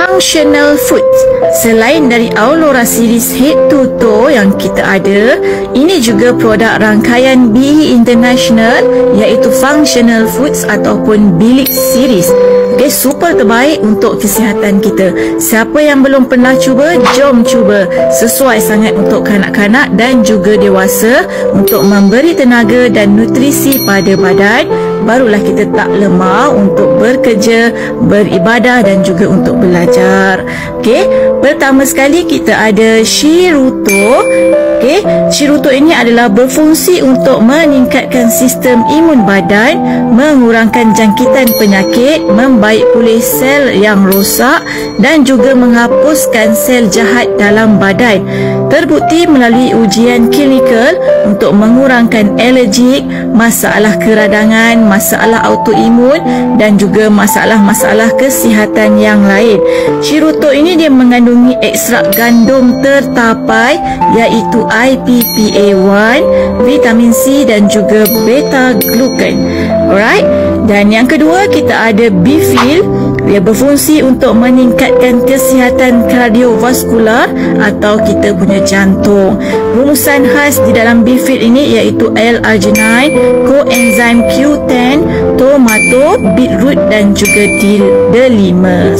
functional food. Selain dari Aulora series head to toe yang kita ada, ini juga produk rangkaian BE International iaitu functional foods ataupun bilik series. Okay, super terbaik untuk kesihatan kita. Siapa yang belum pernah cuba, jom cuba. Sesuai sangat untuk kanak-kanak dan juga dewasa untuk memberi tenaga dan nutrisi pada badan. Barulah kita tak lemah untuk bekerja, beribadah dan juga untuk belajar. Okey, pertama sekali kita ada Shiruto. Okey, Shiruto ini adalah berfungsi untuk meningkatkan sistem imun badan, mengurangkan jangkitan penyakit, membaik pulih sel yang rosak dan juga menghapuskan sel jahat dalam badan. Terbukti melalui ujian klinikal untuk mengurangkan alergik, masalah keradangan, masalah autoimun dan juga masalah-masalah kesihatan yang lain. Shiruto ini dia mengandungi ekstrak gandum tertapai iaitu IPPA1, vitamin C dan juga beta glucan. Alright. Dan yang kedua kita ada Bifil. Dia berfungsi untuk meningkatkan kesihatan kardiovaskular atau kita punya jantung. Rumusan khas di dalam Bifil ini iaitu L-arginine, coenzyme Q10, tomato, beetroot dan juga delima.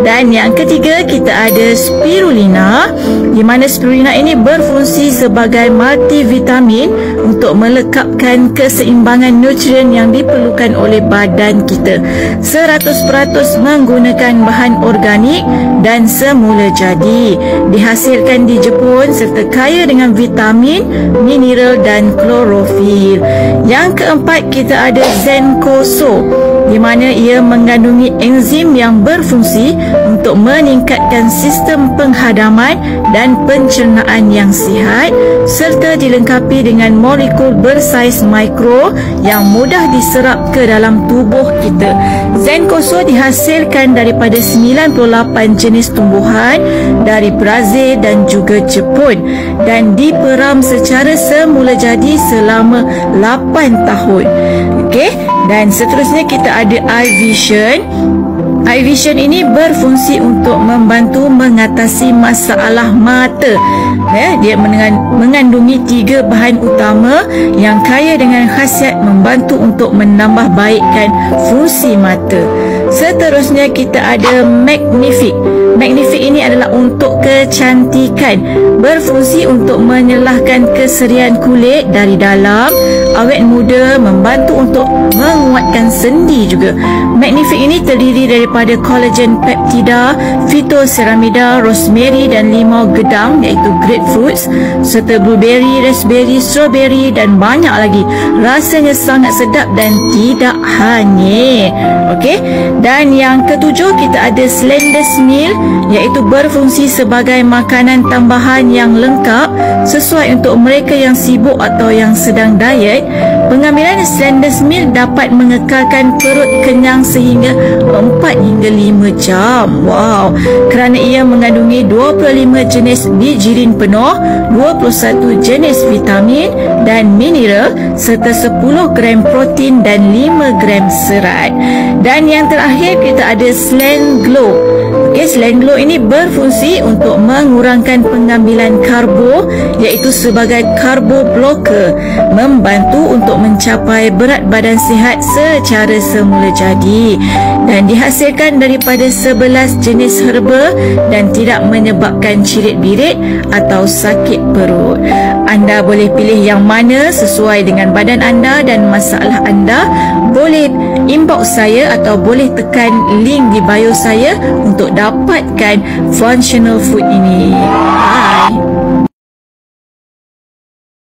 Dan yang ketiga kita ada Spirulina, di mana Spirulina ini berfungsi sebagai multivitamin untuk melekapkan keseimbangan nutrien yang diperlukan oleh badan kita. 100% menggunakan bahan organik dan semula jadi. Dihasilkan di Jepun serta kaya dengan vitamin, mineral dan klorofil. Yang keempat kita ada Zenkoso, di mana ia mengandungi enzim yang berfungsi untuk meningkatkan sistem penghadaman dan pencernaan yang sihat serta dilengkapi dengan molekul bersaiz mikro yang mudah diserap ke dalam tubuh kita. Zenkoso dihasilkan daripada 98 jenis tumbuhan dari Brazil dan juga Jepun dan diperam secara semula jadi selama 8 tahun. Okey, dan seterusnya kita ada iVision. iVision ini berfungsi untuk membantu mengatasi masalah mata. Dia mengandungi 3 bahan utama yang kaya dengan khasiat membantu untuk menambah baikkan fungsi mata. Seterusnya kita ada Magnific. Magnific ini adalah untuk kecantikan, berfungsi untuk menyelahkan keserian kulit dari dalam, awet muda, membantu untuk menguatkan sendi juga. Magnific ini terdiri daripada collagen peptida, phytoceramida, rosemary dan limau gedang iaitu grapefruits serta blueberry, raspberry, strawberry dan banyak lagi. Rasanya sangat sedap dan tidak hanyut. Okey. Dan yang ketujuh kita ada Slender's Meal, iaitu berfungsi sebagai makanan tambahan yang lengkap sesuai untuk mereka yang sibuk atau yang sedang diet. Pengambilan Slender's Meal dapat mengekalkan perut kenyang sehingga 4 hingga 5 jam. Wow, kerana ia mengandungi 25 jenis bijirin penuh, 21 jenis vitamin dan mineral serta 10 gram protein dan 5 gram serat. Dan yang terakhir kita ada Slen Glow. Okay, Slen Glow ini berfungsi untuk mengurangkan pengambilan karbo iaitu sebagai karbo blocker, membantu untuk mencapai berat badan sihat secara semula jadi dan dihasilkan daripada 11 jenis herba dan tidak menyebabkan cirit-birit atau sakit perut. Anda boleh pilih yang mana sesuai dengan badan anda dan masalah anda. Boleh inbox saya atau boleh tekan link di bio saya untuk dapatkan functional food ini. Bye.